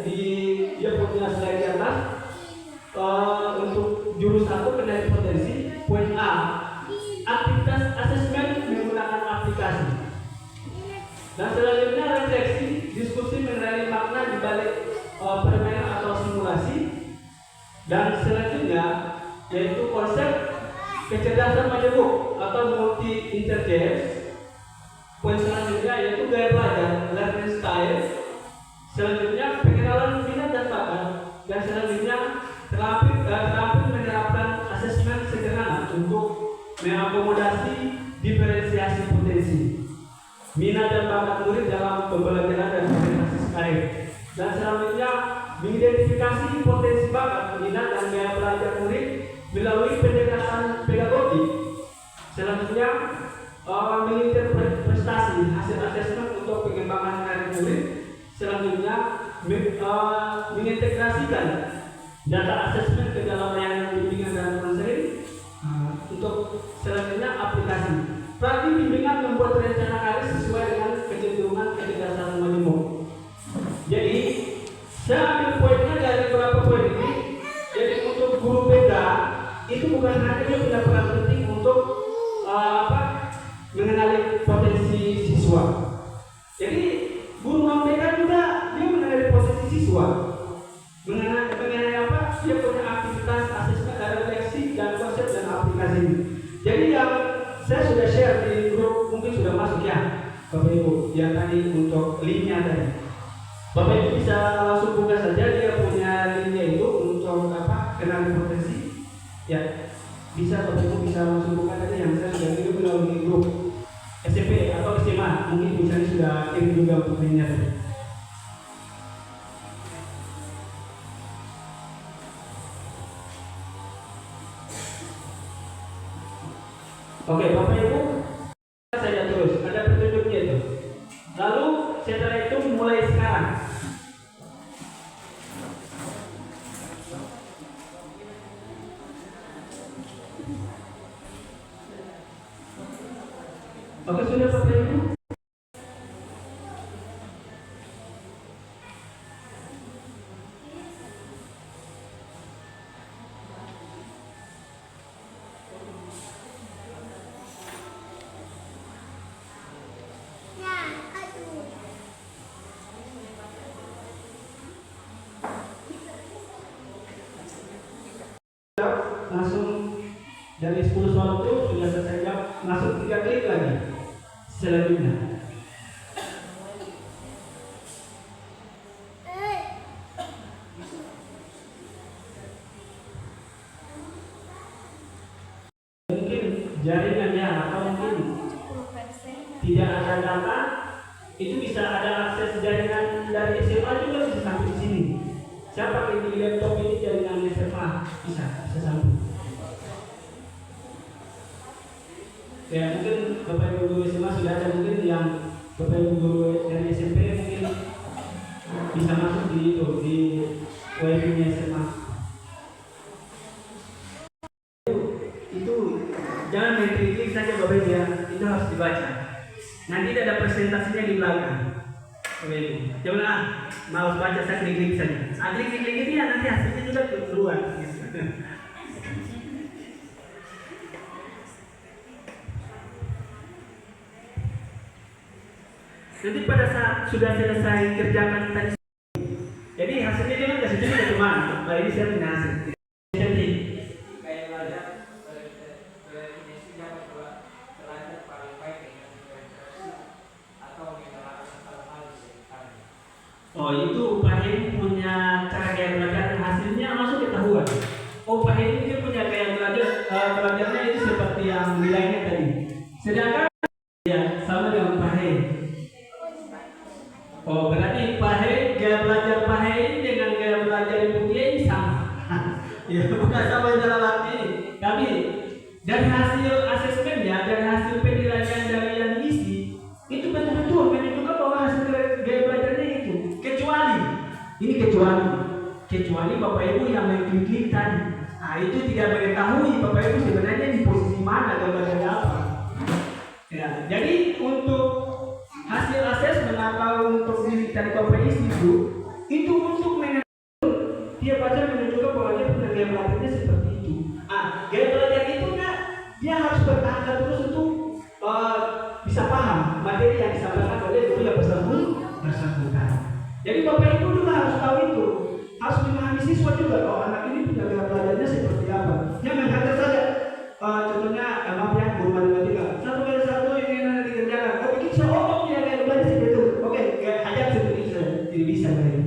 di dia punya slide di atas. Untuk jurus 1 kendali potensi, poin A, aktivitas asesmen menggunakan aplikasi. Dan selanjutnya refleksi, diskusi mengenai makna di balik permainan atau simulasi. Dan selanjutnya yaitu konsep kecerdasan majemuk atau multi intelligence. Poin selanjutnya yaitu gaya belajar, learning style. Selanjutnya pengenalan minat dan bakat. Dan selanjutnya terampil menerapkan asesmen sederhana untuk mengakomodasi diferensiasi potensi, minat dan bakat murid dalam pembelajaran dan implementasi SKS. Dan selanjutnya mengidentifikasi potensi bakat, minat dan gaya belajar murid melalui pendekatan pedagogik. Selanjutnya menginterpretasi hasil asesmen untuk pengembangan karir murid. Selanjutnya mengintegrasikan data asesmen ke dalam layanan bimbingan dan konseling. Untuk selanjutnya aplikasi. Praktik bimbingan membuat rencana karir sesuai dengan kecenderungan kecerdasan majemuk. Jadi saya ambil poinnya dari beberapa poin ini. Jadi untuk guru BK itu bukan hanya dia punya peran penting untuk mengenali potensi siswa. Jadi guru non BK juga dia mengenali potensi siswa. Mengenai apa? Dia punya aktivitas asesmen, refleksi dan konsep dan aplikasi. Jadi yang saya sudah share di grup mungkin sudah masuk ya, Bapak Ibu. Yang tadi untuk linknya tadi, Bapak Ibu bisa langsung buka saja, dia punya linknya itu untuk kenali potensi. Ya, bisa Bapak Ibu bisa langsung buka tadi yang saya sudah kirim melalui grup SMP atau SMA. Mungkin misalnya sudah kirim juga untuk linknya tadi. Oke, Bapak Ibu, saya terus ada petunjuknya itu. Lalu setelah itu mulai sekarang. Oke, sudah Bapak Ibu. Langsung dari 10 soal itu sudah selesai jawab, langsung 3 klik lagi selanjutnya. Mungkin jaringannya atau mungkin tidak ada data, itu bisa ada akses jaringan dari SMA juga bisa sampai di sini. Saya pakai di laptop ini jaringan SMA bisa sampai. Ya mungkin Bapak Ibu guru SMA sudah ada, mungkin yang Bapak Ibu guru dari SMP mungkin bisa masuk di itu di wifi-nya SMA. Itu jangan main klik saja Bapak Ibu ya, itu harus dibaca. Nanti ada presentasinya di belakang. Bapak Ibu, jangan malas baca, saya klik saja. Klik ini ya nanti hasilnya juga keluar. Nanti pada saat sudah selesai kerjakan tadi, jadi hasilnya jangan kasih juga ke teman. Nah ini saya punya hasil. Jadi kayak belajar oh itu Pak Hedi punya cara gaya belajar, hasilnya langsung ketahuan. Oh Pak Hedi dia punya gaya belajar, belajarnya itu seperti yang nilainya tadi. Sedangkan ya sama dengan Pak Hedi. Oh berarti Pak Hedi, gaya belajar Pak Hedi dengan gaya belajar Ibu Tia ini sama. Ya bukan sama dalam arti. Tapi dari hasil asesmennya, dari hasil penilaian dari yang diisi, itu betul-betul menunjukkan bahwa hasil gaya belajarnya itu. Kecuali Bapak Ibu yang mengklik tadi. Nah itu tidak mengetahui Bapak Ibu sebenarnya di posisi mana dan belajar apa. Ya, jadi untuk hasil asesmen atau untuk diri dari Bapak Ibu Itu untuk dia baca menunjukkan bahwa dia punya gaya belajarnya seperti itu. Gaya belajar itu dia harus bertahan terus untuk bisa paham materi yang disampaikan oleh guru yang bersangkutan. Jadi Bapak Ibu juga harus tahu itu, harus memahami siswa juga. Anak ini punya gaya belajarnya seperti apa. Dia menghajar saja. Contohnya maaf ya, guru matematika 1 kali 1 ini nanti dikerjakan. Begitu dia gaya belajar seperti itu. Oke, hajar seperti itu saja. Tidak bisa lagi.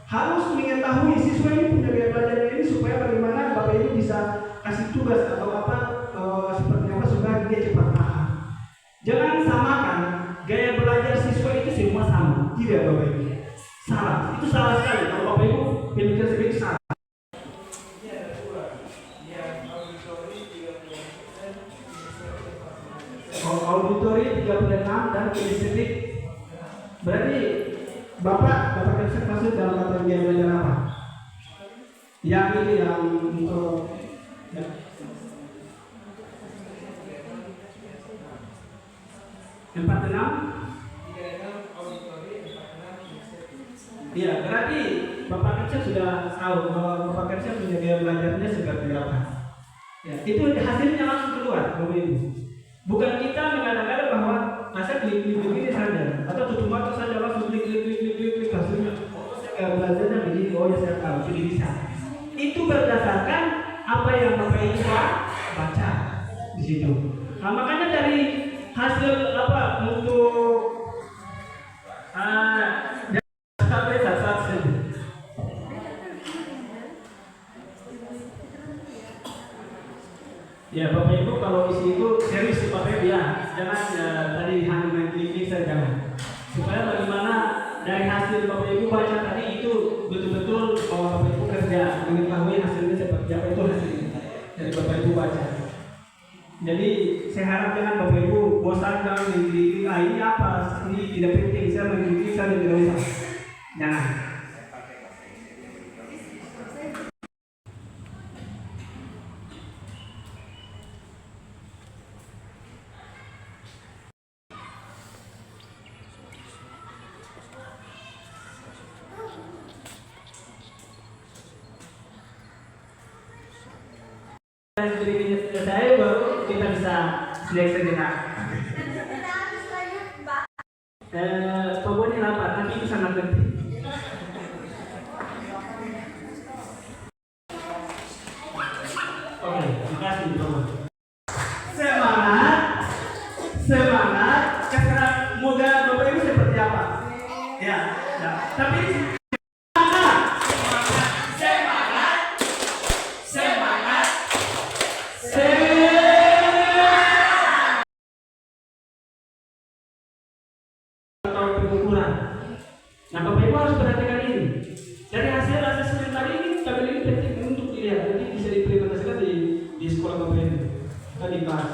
Harus mengetahui siswa ini punya gaya belajar ini supaya bagaimana Bapak Ibu bisa kasih tugas atau apa seperti apa supaya dia cepat paham. Jangan samakan gaya belajar siswa itu semua sama. Tidak Bapak Ibu. Salah. Itu salah sekali. Kalau Bapak Ibu pemikiran seperti itu salah. Auditori 36 dan kinestetik. Berarti Bapak konsep masuk dalam kategori gaya belajar apa? Yang ini yang untuk ya. Empat enam. Iya, berarti Bapak konsep sudah tahu bahwa Bapak konsep punya gaya belajarnya seperti apa. Ya, itu hasilnya langsung keluar, Bapak Ibu. Bukan kita mengada-ngada bahwa masa klik begini saja atau tutup mata saja langsung klik hasilnya. Saya belajarnya begini, ya saya tahu, sudah bisa. Itu berdasarkan apa yang Bapak Ibu baca di situ. Makanya dari hasil apa untuk sampai saat saja. Ya Bapak Ibu kalau isi itu serius Bapak Ibu ya, jangan tadi hanya main klik saja jangan. Supaya bagaimana dari hasil Bapak Ibu baca tadi itu betul-betul bahwa Bapak Ibu kerja mengetahui hasilnya seperti apa itu hasilnya dari Bapak Ibu baca. Jadi saya harap jangan Bapak Ibu bosan dalam mengklik ini apa, ini tidak penting, saya mengklik saja tidak usah. Jangan. Saya baru kita bisa selek sejenak. Pokoknya lapar, tapi itu sangat penting. Oke, terima kasih teman. Semangat, moga Bapak Ibu seperti apa? Ya. Tapi nah, Bapak Ibu harus perhatikan ini. Dari hasil asesmen tadi ini, tabel ini penting untuk dilihat. Nanti bisa diimplementasikan di sekolah Bapak Ibu atau di kelas.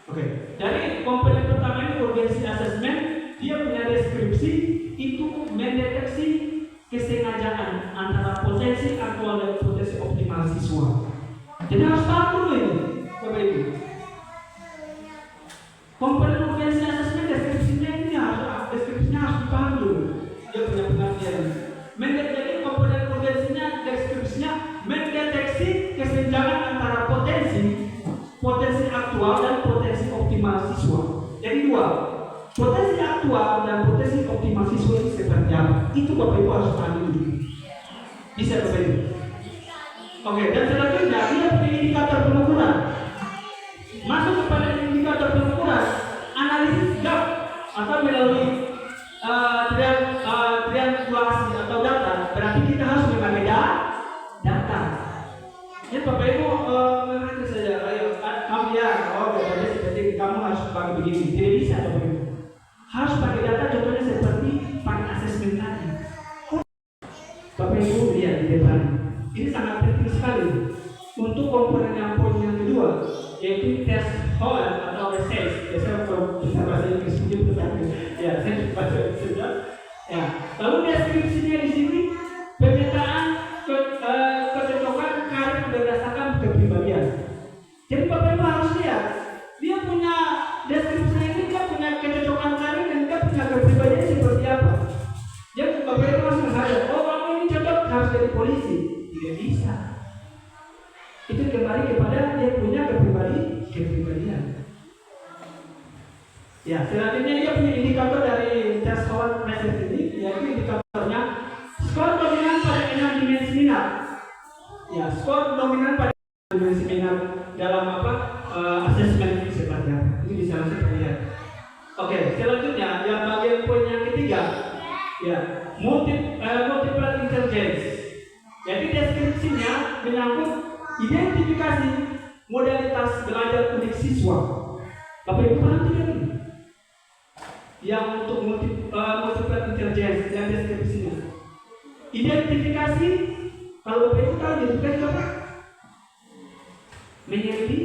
Oke. Dari komponen pertama ini urgensi asesmen, dia punya deskripsi itu mendeteksi kesengajaan antara potensi aktual dan potensi optimal siswa. Jadi harus tahu dulu ini, Bapak Ibu. Komponen urgensi asesmen deskripsinya ini harus dipahami dulu. Dia punya pengertian. Jadi komponen urgensinya deskripsinya mendeteksi kesenjangan antara potensi aktual dan potensi optimal siswa. Jadi dua, potensi aktual dan potensi optimal siswa itu seperti apa? Itu Bapak Ibu harus pahami dulu. Bisa Bapak Ibu? Oke, dan selanjutnya dia punya indikator pengukuran. Masuk kepada indikator pengukuran, analisis gap atau melalui triangulasi atau data. Berarti kita harus memakai data. Ya Bapak Ibu mengatur saja. Ayo, kamu ya, contohnya seperti kamu harus pakai begini. Tidak bisa Bapak Ibu. Harus pakai data. Contohnya seperti pakai asesmen tadi. Bapak Ibu lihat di depan. Ini sangat penting sekali untuk komponen yang poin yang kedua, yaitu test hole atau research. Biasanya kalau kita bahasa Inggris itu ya, saya baca saja. Ya, lalu deskripsinya di sini pemetaan kecocokan karir berdasarkan kepribadian. Jadi Bapak Ibu harus lihat, dia punya deskripsinya ini, dia punya kecocokan karir dan dia punya kepribadian seperti apa. Jadi Bapak Ibu harus melihat, kamu ini jadi polisi? Tidak bisa. Itu kembali kepada dia punya kepribadian. Ya, selanjutnya dia punya indikator dari tes Howard Measures ini, yaitu indikatornya skor dominan pada 6 dimensi minat. Ya, skor dominan pada dimensi minat dalam asesmen ini seperti apa? Ini bisa langsung terlihat. Oke, selanjutnya yang bagian poin yang ketiga, ya, multiple intelligence. Jadi deskripsinya menyangkut identifikasi modalitas belajar unik siswa. Bapak Ibu paham tidak ini? Yang untuk multiple intelligence yang deskripsinya. Identifikasi, kalau Bapak Ibu tahu identifikasi apa? Menyelidiki,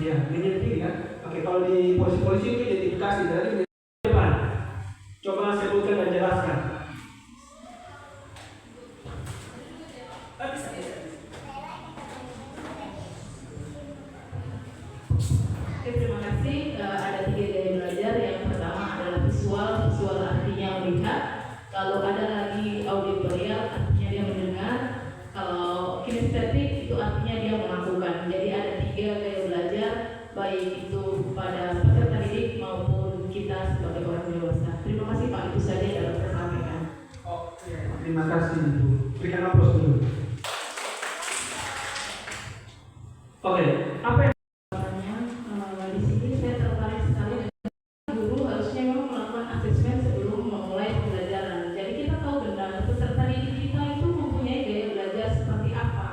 ya, menyelidiki kan? Oke, kalau di polisi-polisi itu identifikasi dari depan. Coba sebutkan dan jelaskan. Oke, terima kasih. Ada 3 gaya belajar. Yang pertama adalah visual artinya melihat. Kalau ada lagi auditorial, artinya dia mendengar. Kalau kinestetik itu artinya dia melakukan. Jadi ada 3 gaya belajar, baik itu pada peserta didik maupun kita sebagai orang dewasa. Terima kasih Pak, itu saja yang dapat saya sampaikan. Oke, terima kasih Ibu. Berikan aplaus dulu. Oke, apa yang Di sini saya tertarik sekali dengan guru harusnya memang melakukan asesmen sebelum memulai pembelajaran. Jadi kita tahu benar peserta didik kita itu mempunyai gaya belajar seperti apa,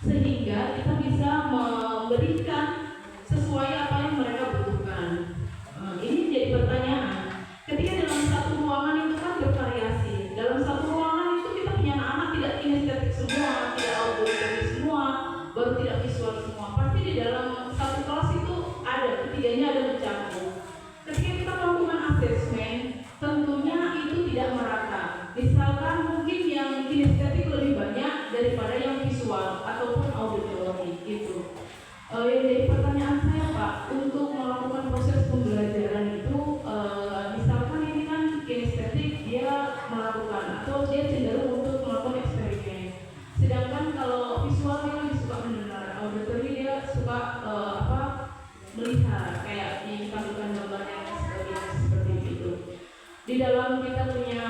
sehingga kita bisa memberikan sesuai apa yang mereka butuhkan. Ini jadi pertanyaan. Ketika dalam satu ruangan itu kan bervariasi. Dalam satu ruangan itu kita punya anak-anak tidak kinestetik semua, tidak auditorik semua, baru tidak visual semua. Pasti di dalam satu kelas itu ada, ketiganya ada bercampur. Ketika kita melakukan asesmen, tentunya itu tidak merata. Misalkan mungkin yang kinestetik lebih banyak daripada yang visual ataupun auditorik gitu. Yang jadi pertanyaan saya Pak, untuk melakukan proses pembelajaran itu, misalkan ini kan kinestetik dia melakukan atau dia cenderung untuk melakukan eksperimen. Sedangkan kalau visual dia lebih suka mendengar, auditory dia suka melihat kayak ditampilkan gambarnya dan sebagainya seperti itu. Di dalam kita punya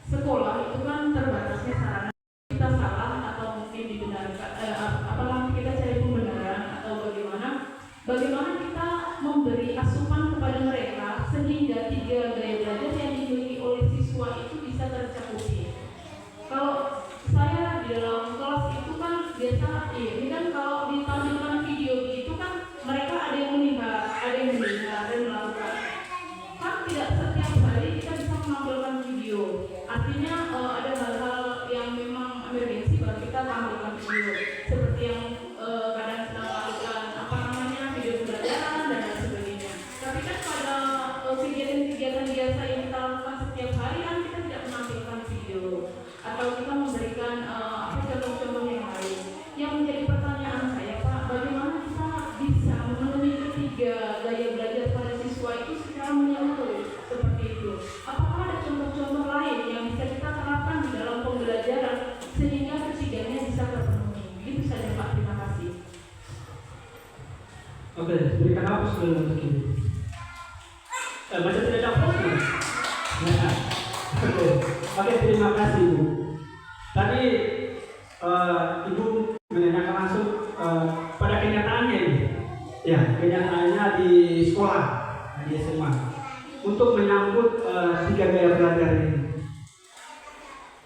sekolah itu kan terbatasnya sarana. Kita salah atau mungkin dibenarkan, apalagi kita cari pembenaran atau bagaimana kita memberi asupan kepada mereka sehingga 3 gaya belajar yang dimiliki oleh siswa itu bisa tercakupi. Kalau saya di dalam kelas itu kan biasa, ini kan kalau ditampilkan video itu kan mereka ada yang melihat, ada yang mendengar dan melakukan. Kan tidak setiap hari kita bisa menampilkan video. Artinya ada hal-hal yang memang emergensi baru kita tampilkan video. Seperti yang kadang kita lakukan video pembelajaran dan lain sebagainya. Tapi kan pada kegiatan-kegiatan biasa yang kita lakukan setiap hari kan kita tidak menampilkan video atau kita memberikan contoh-contoh yang lain. Yang menjadi pertanyaan saya Pak, bagaimana kita bisa memenuhi ketiga gaya belajar pada siswa itu secara menyeluruh seperti itu? Apakah ada contoh-contoh lain yang bisa kita terapkan di dalam pembelajaran sehingga ketiganya bisa terpenuhi? Itu saja Pak, terima kasih. Oke, berikan hapus dulu untuk ini. Masih tidak ada hapus? Oke, terima kasih Ibu. Tadi Ibu menanyakan langsung pada kenyataannya ini. Ya, kenyataannya di sekolah, di SMA. Untuk menyambut 3 gaya belajar ini.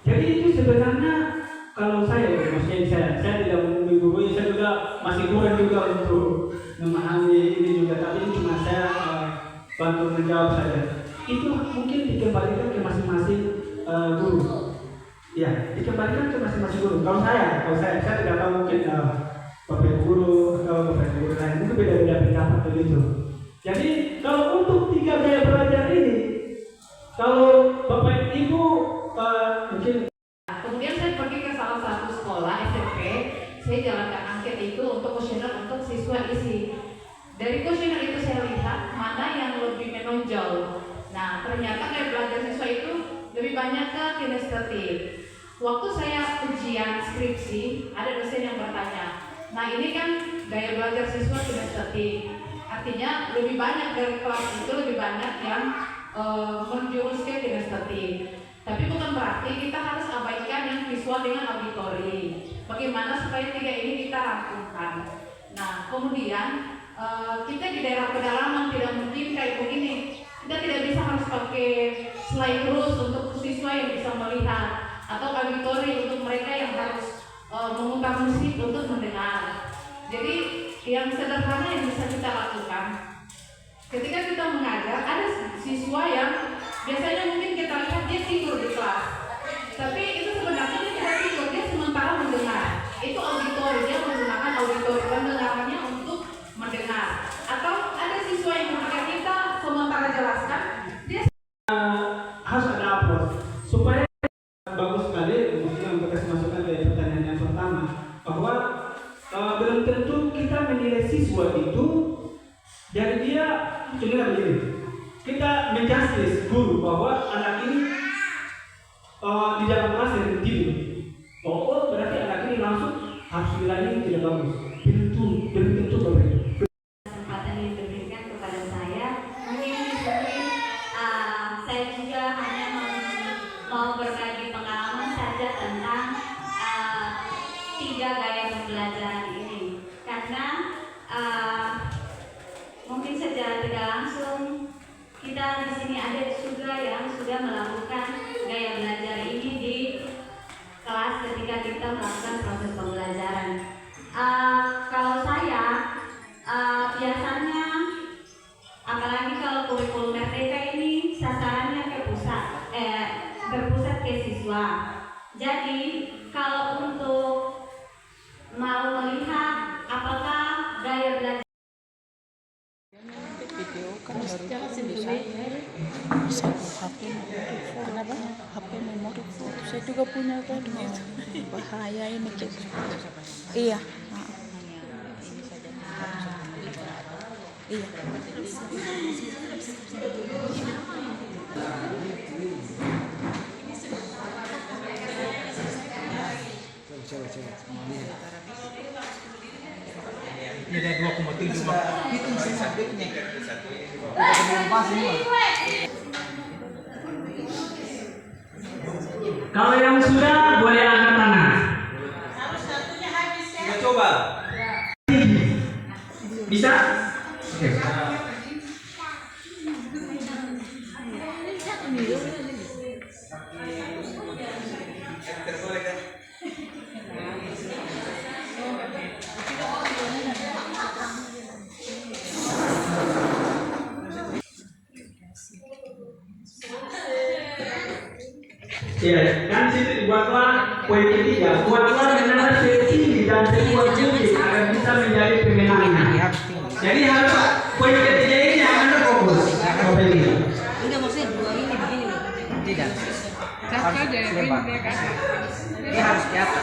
Jadi itu sebenarnya kalau saya, maksudnya saya tidak menghubungi guru, saya juga masih kurang juga untuk memahami ini juga, tapi ini cuma saya bantu menjawab saja. Itu mungkin dikembalikan ke masing-masing guru. Ya, dikembalikan ke masing-masing guru. Kalau saya tidak tahu mungkin bapak guru atau bapak guru lain itu beda-beda pendapat begitu. Jadi kalau untuk 3 gaya belajar ini, kalau bapak ibu mungkin. Kemudian saya pergi ke salah satu sekolah SMP, saya jalankan angket itu untuk kuesioner untuk siswa isi. Dari kuesioner itu saya lihat mana yang lebih menonjol. Nah, ternyata gaya belajar siswa itu lebih banyak ke kinestetik. waktu saya ujian skripsi, ada dosen yang bertanya, nah ini kan gaya belajar siswa kinestetik, artinya lebih banyak dari kelas itu lebih banyak yang menjurus ke kinestetik. Tapi bukan berarti kita harus abaikan yang visual dengan auditori. Bagaimana supaya tiga ini kita rangkumkan. Nah, kemudian kita di daerah pedalaman tidak mungkin kayak begini. Kita tidak bisa harus pakai slide terus untuk siswa yang bisa melihat, atau auditori untuk mereka yang harus memutar musik untuk mendengar. Jadi yang sederhana yang bisa kita lakukan, ketika kita mengajar, ada siswa yang biasanya mungkin kita lihat dia tidur di kelas, tapi itu sebenarnya dia tidak tidur, dia sementara mendengar. Itu auditori, dia menggunakan auditori pendengarannya untuk mendengar. Atau ada siswa yang ketika kita sementara jelaskan, dia harus ada approach supaya bagus sekali. Mungkin untuk kasih masukan dari pertanyaan yang pertama, bahwa belum tentu kita menilai siswa itu dari dia cuma begini. Kita menjustice guru bahwa anak ini di dalam kelas yang tidur. Oh, berarti anak ini langsung harus bilangin tidak bagus. Belum tentu Bapak Ibu. Kesempatan yang diberikan kepada saya, mungkin di sini saya juga hanya mau berbagi pengalaman saja tentang 3 gaya pembelajaran ini, karena mungkin secara tidak langsung kita di sini ada juga yang sudah melakukan gaya belajar ini di kelas ketika kita melakukan proses pembelajaran. Kalau saya biasanya, apalagi kalau kurikulum merdeka ini sasarannya berpusat ke siswa. Jadi kalau untuk mau melihat apakah gaya belajar video kan baru bisa HP memori full, apa HP memori full. Saya juga punya kan, bahaya ini gitu. Iya. Iya. Ini ada 2,7 mak. Itu mesin sabitnya. Kalau yang sudah boleh angkat tangan. Kita coba. Bisa? Oke. Ya, kan di situ dibuatlah poin ketiga, buatlah menara setinggi dan sekuat mungkin agar bisa menjadi pemenangnya. Jadi harus poin ketiga ini yang Anda fokus. Enggak, maksudnya 2 ini begini loh. Tidak. Kakak Harus lebar. Dia harus ke atas.